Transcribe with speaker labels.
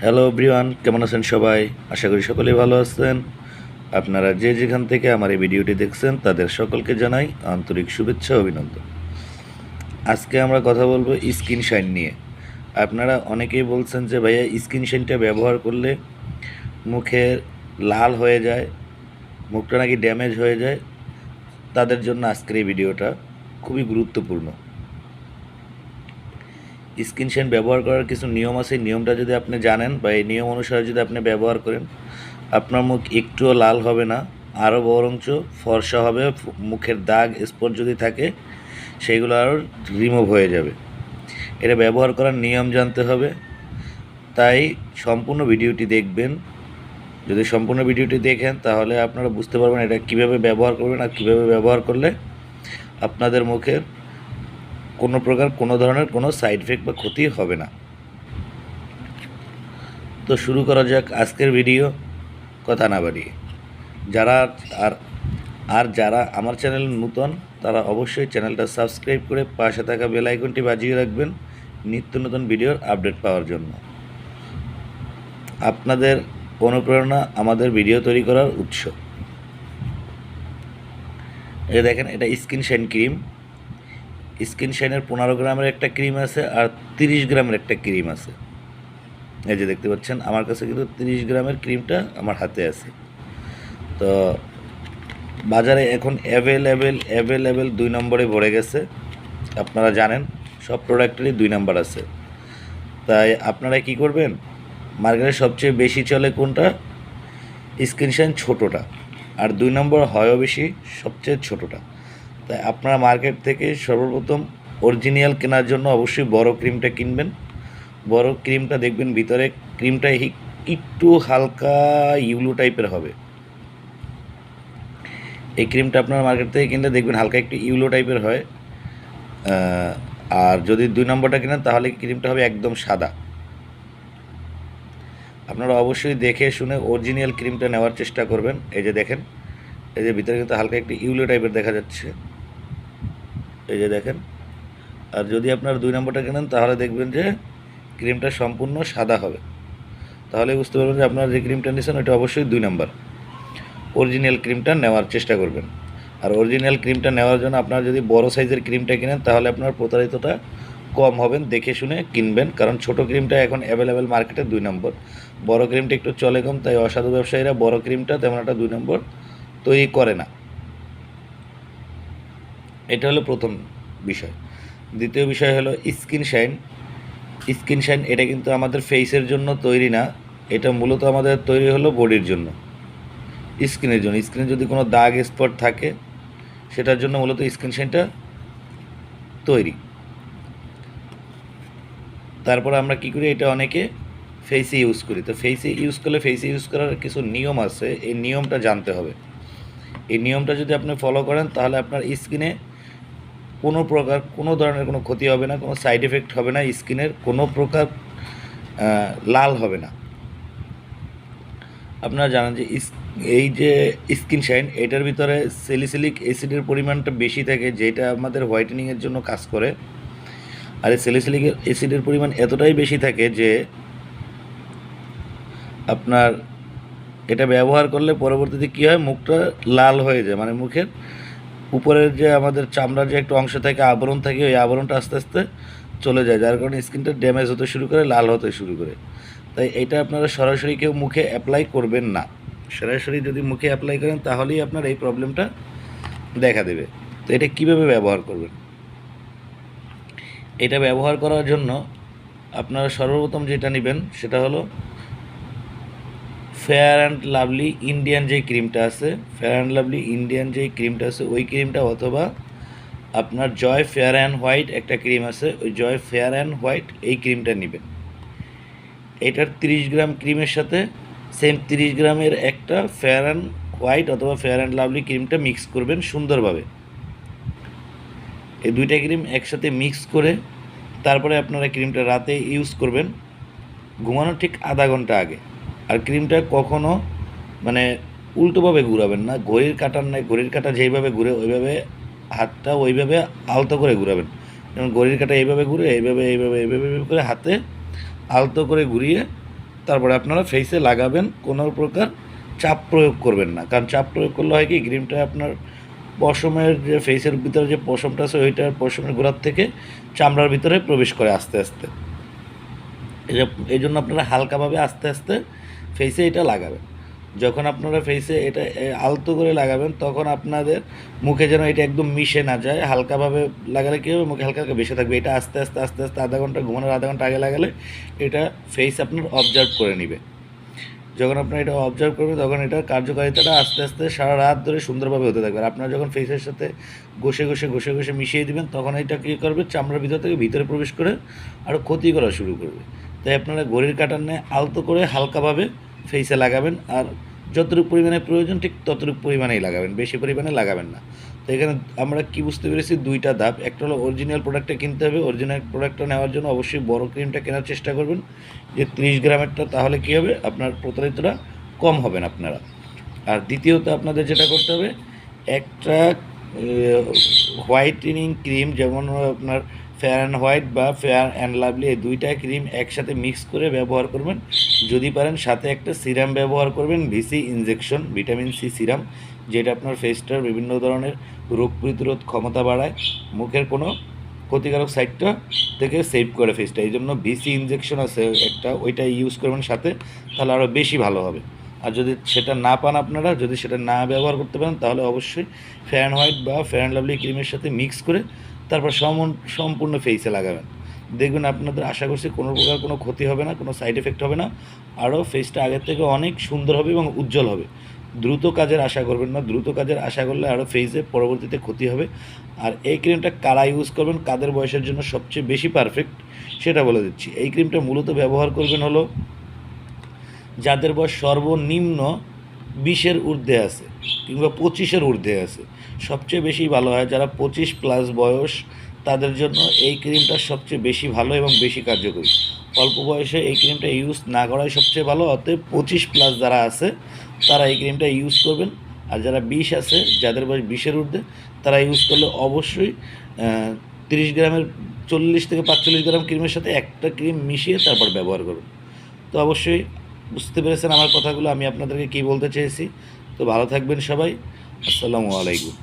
Speaker 1: Hello everyone, কেমন আছেন সবাই? আশা করি সকলেই ভালো আছেন। আপনারা যে যেখান থেকে আমার এই ভিডিওটি দেখছেন তাদের সকলকে জানাই আন্তরিক শুভেচ্ছা ও অভিনন্দন। আজকে আমরা কথা বলবো স্কিন শাইন নিয়ে। আপনারা অনেকেই বলছেন যে ভাইয়া স্কিন শাইনটা ব্যবহার করলে মুখে লাল হয়ে যায়, মুখটা নাকি ড্যামেজ হয়ে যায়। তাদের জন্য আজকের এই ভিডিওটা খুবই গুরুত্বপূর্ণ। স্কিন শাইন ব্যবহার করার কিছু নিয়ম আছে। নিয়মটা যদি আপনি জানেন বা এই নিয়ম অনুসারে যদি আপনি ব্যবহার করেন, আপনার মুখ একটুও লাল হবে না, আরও বরঞ্চ ফর্সা হবে। মুখের দাগ স্পট যদি থাকে সেইগুলো আরও রিমুভ হয়ে যাবে। এটা ব্যবহার করার নিয়ম জানতে হবে, তাই সম্পূর্ণ ভিডিওটি দেখবেন। যদি সম্পূর্ণ ভিডিওটি দেখেন তাহলে আপনারা বুঝতে পারবেন এটা কীভাবে ব্যবহার করবেন আর কীভাবে ব্যবহার করলে আপনাদের মুখের কোনো ধরনের কোনো সাইড ইফেক্ট বা ক্ষতি হবে না। তো শুরু করা যাক আজকের ভিডিও। কথা না বাড়িয়ে যারা আমার চ্যানেল নতুন তারা অবশ্যই চ্যানেলটা সাবস্ক্রাইব করে পাশে থাকা বেল আইকনটি বাজিয়ে রাখবেন নিত্য নতুন ভিডিওর আপডেট পাওয়ার জন্য। আপনাদের অনুপ্রেরণা আমাদের ভিডিও তৈরি করার উৎস। এই দেখেন, এটা স্কিন শাইন ক্রিম। স্কিন শাইনের 15 গ্রামের একটা ক্রিম আছে আর 30 গ্রামের একটা ক্রিম আছে। এই যে দেখতে পাচ্ছেন আমার কাছে কিন্তু 30 গ্রামের ক্রিমটা আমার হাতে আছে। তো বাজারে এখন অ্যাভেলেবেল 2 নম্বরে ভরে গেছে। আপনারা জানেন সব প্রোডাক্টেরই 2 নাম্বার আছে। তাই আপনারা কি করবেন, মার্কেটে সবচেয়ে বেশি চলে কোনটা? স্কিন শাইন ছোটোটা, আর 2 নম্বর হয়ও বেশি সবচেয়ে ছোটোটা। তাই আপনারা মার্কেট থেকে সর্বপ্রথম অরিজিনাল কেনার জন্য অবশ্যই বড় ক্রিমটা কিনবেন। বড় ক্রিমটা দেখবেন ভিতরে ক্রিমটা একটু হালকা ইউলো টাইপের হবে। এই ক্রিমটা আপনারা মার্কেট থেকে কিনলে দেখবেন হালকা একটু ইউলো টাইপের হয়। আর যদি 2 নম্বরটা কিনেন তাহলে ক্রিমটা হবে একদম সাদা। আপনারা অবশ্যই দেখে শুনে অরিজিনাল ক্রিমটা নেওয়ার চেষ্টা করবেন। এই যে দেখেন, এই যে ভিতরে কিন্তু হালকা একটু ইউলো টাইপের দেখা যাচ্ছে, এই যে দেখেন। আর যদি আপনারা 2 নম্বরটা কেনেন তাহলে দেখবেন যে ক্রিমটা সম্পূর্ণ সাদা হবে। তাহলে বুঝতে পারবেন যে আপনারা যে ক্রিমটা নিয়েছেন ওটা অবশ্যই 2 নম্বর। অরিজিনাল ক্রিমটা নেওয়ার চেষ্টা করবেন। আর অরিজিনাল ক্রিমটা নেওয়ার জন্য আপনারা যদি বড় সাইজের ক্রিমটা কিনেন তাহলে আপনার প্রতারিতটা কম হবেন। দেখে শুনে কিনবেন, কারণ ছোট ক্রিমটা এখন অ্যাভেলেবেল মার্কেটে 2 নম্বর। বড় ক্রিমটা একটু চলে কম, তাই অসাধু ব্যবসায়ীরা বড় ক্রিমটা তেমন একটা 2 নম্বর তৈরি করে না। এটা হলো প্রথম বিষয়। দ্বিতীয় বিষয় হলো স্কিন শাইন। স্কিন শাইন এটা কিন্তু আমাদের ফেসের জন্য তৈরি না, এটা মূলত আমাদের তৈরি হলো বডির জন্য, স্কিনের জন্য। স্কিনে যদি কোনো দাগ স্পট থাকে সেটার জন্য মূলত স্কিন শাইনটা তৈরি। তারপর আমরা কি করি, এটা অনেকে ফেসে ইউজ করি। তো ফেসে ইউজ করার কিছু নিয়ম আছে, এই নিয়মটা জানতে হবে। এই নিয়মটা যদি আপনি ফলো করেন তাহলে আপনার স্কিনে কোনো ধরনের কোনো ক্ষতি হবে না, কোনো সাইড এফেক্ট হবে না, স্কিনের কোনো প্রকার লাল হবে না। আপনারা জানেন যে এই যে স্কিন শাইন এটার ভিতরে স্যালিসিলিক অ্যাসিডের পরিমাণটা বেশি থাকে, যেটা আমাদের হোয়াইটেনিংয়ের জন্য কাজ করে। আর এই স্যালিসিলিক অ্যাসিডের পরিমাণ এতটাই বেশি থাকে যে আপনার এটা ব্যবহার করলে পরবর্তীতে কী হয়, মুখটা লাল হয়ে যায়। মানে মুখের উপরের যে আমাদের চামড়ার যে একটা অংশ থাকে, আবরণ থাকে, ওই আবরণটা আস্তে আস্তে চলে যায়, যার কারণে স্কিনটা ড্যামেজ হতে শুরু করে, লাল হতে শুরু করে। তাই এটা আপনারা সরাসরি কেউ মুখে অ্যাপ্লাই করবেন না। সরাসরি যদি মুখে অ্যাপ্লাই করেন তাহলেই আপনার এই প্রবলেমটা দেখা দেবে। তো এটা কীভাবে ব্যবহার করবেন? এটা ব্যবহার করার জন্য আপনারা সর্বপ্রথম যেটা নেবেন সেটা হলো ফেয়ার অ্যান্ড লাভলি ইন্ডিয়ান যে ক্রিমটা আছে, ওই ক্রিমটা, অথবা আপনার জয় ফেয়ার অ্যান্ড হোয়াইট একটা ক্রিম আছে, ওই জয় ফেয়ার অ্যান্ড হোয়াইট এই ক্রিমটা নেবেন। এটার 30 গ্রাম ক্রিমের সাথে সেম 30 গ্রামের একটা ফেয়ার অ্যান্ড হোয়াইট অথবা ফেয়ার অ্যান্ড লাভলি ক্রিমটা মিক্স করবেন সুন্দরভাবে। এই দুইটা ক্রিম একসাথে মিক্স করে তারপরে আপনারা ক্রিমটা রাতে ইউজ করবেন ঘুমানোর ঠিক আধা ঘন্টা আগে। আর ক্রিমটা কখনও মানে উল্টোভাবে ঘুরাবেন না, ঘড়ির কাঁটার নাই, ঘড়ির কাঁটা যেইভাবে ঘুরে ওইভাবে হাতটা ওইভাবে আলতো করে ঘুরাবেন। যেমন ঘড়ির কাঁটা এইভাবে ঘুরে এইভাবে করে হাতে আলতো করে ঘুরিয়ে তারপরে আপনারা ফেসে লাগাবেন। কোনো প্রকার চাপ প্রয়োগ করবেন না, কারণ চাপ প্রয়োগ করলে হয় কি ক্রিমটা আপনার পশমের যে ফেসের ভিতরে যে পশমটা আছে ওইটার পশমের গোড়ার থেকে চামড়ার ভিতরে প্রবেশ করে আস্তে আস্তে। এই জন্য আপনারা হালকাভাবে আস্তে আস্তে ফেসে এটা লাগাবেন। যখন আপনারা ফেসে এটা আলতো করে লাগাবেন তখন আপনাদের মুখে যেন এটা একদম মিশে না যায়। হালকাভাবে লাগালে কী হবে, মুখে হালকা হালকা বেশি থাকবে। এটা আস্তে আস্তে আস্তে আস্তে আধা ঘন্টা ঘুমানোর আধা ঘন্টা আগে লাগালে এটা ফেস আপনার অবজার্ভ করে নেবে। যখন আপনার এটা অবজার্ভ করবেন তখন এটার কার্যকারিতাটা আস্তে আস্তে সারা রাত ধরে সুন্দরভাবে হতে থাকবে। আর আপনারা যখন ফেসের সাথে ঘষে ঘষে ঘষে ঘষে মিশিয়ে দেবেন তখন এটা কী করবে, চামড়ার ভিতর থেকে ভিতরে প্রবেশ করে আরও ক্ষতি করা শুরু করবে। তাই আপনারা ঘড়ির কাঁটার ন্যায় আলতো করে হালকাভাবে ফেসে লাগাবেন, আর যতটুকু পরিমাণে প্রয়োজন ঠিক ততটুকু পরিমাণেই লাগাবেন, বেশি পরিমাণে লাগাবেন না। তো এখানে আমরা কি বুঝতে পেরেছি, দুইটা ধাপ। একটা হলো অরিজিনাল প্রোডাক্টটা কিনতে হবে। অরিজিনাল প্রোডাক্টটা নেওয়ার জন্য অবশ্যই বড় ক্রিমটা কেনার চেষ্টা করবেন, যে 30 গ্রামেরটা, তাহলে কী হবে আপনার প্রতারিতটা কম হবেন আপনারা। আর দ্বিতীয়ত আপনাদের যেটা করতে হবে, একটা হোয়াইটেনিং ক্রিম, যেমন আপনার ফেয়ার অ্যান্ড হোয়াইট বা ফেয়ার অ্যান্ড লাভলি, এই দুইটা ক্রিম একসাথে মিক্স করে ব্যবহার করবেন। যদি পারেন সাথে একটা সিরাম ব্যবহার করবেন, ভিসি ইনজেকশন ভিটামিন সি সিরাম, যেটা আপনার ফেসটার বিভিন্ন ধরনের রোগ প্রতিরোধ ক্ষমতা বাড়ায়, মুখের কোনো ক্ষতিকারক সাইডটা থেকে সেভ করে ফেসটা। এই জন্য ভিসি ইনজেকশন আছে একটা, ওইটা ইউজ করবেন সাথে, তাহলে আরও বেশি ভালো হবে। আর যদি সেটা না পান আপনারা, যদি সেটা না ব্যবহার করতে পারেন, তাহলে অবশ্যই ফেয়ার অ্যান্ড হোয়াইট বা ফেয়ার অ্যান্ড লাভলি ক্রিমের সাথে মিক্স করে তারপর সম্পূর্ণ ফেসে লাগাবেন। দেখবেন আপনাদের আশা করছি কোনো প্রকার কোনো ক্ষতি হবে না, কোনো সাইড এফেক্ট হবে না, আরও ফেসটা আগের থেকে অনেক সুন্দর হবে এবং উজ্জ্বল হবে। দ্রুত কাজের আশা করবেন না, দ্রুত কাজের আশা করলে আরও ফেসে পরবর্তীতে ক্ষতি হবে। আর এই ক্রিমটা কারা ইউজ করবেন, কাদের বয়সের জন্য সবচেয়ে বেশি পারফেক্ট সেটা বলে দিচ্ছি। এই ক্রিমটা মূলত ব্যবহার করবেন হলো যাদের বয়স সর্বনিম্ন 20-এর ঊর্ধ্বে আছে কিংবা 25-এর ঊর্ধ্বে আছে। সবচেয়ে বেশি ভালো হয় যারা 25+ বয়স, তাদের জন্য এই ক্রিমটা সবচেয়ে বেশি ভালো এবং বেশি কার্যকরী। অল্প বয়সে এই ক্রিমটা ইউজ না করাই সবচেয়ে ভালো। অতএব 25+ যারা আছে তারা এই ক্রিমটা ইউজ করবেন। আর যারা 20 আছে, যাদের বয়স 20-এর ঊর্ধ্বে, তারা ইউজ করলে অবশ্যই 30 গ্রামের 40 থেকে 45 গ্রাম ক্রিমের সাথে একটা ক্রিম মিশিয়ে তারপর ব্যবহার করুন। তো অবশ্যই বুঝতে পেরেছেন আমার কথাগুলো, আমি আপনাদেরকে কী বলতে চেয়েছি। তো ভালো থাকবেন সবাই, আসসালামু আলাইকুম।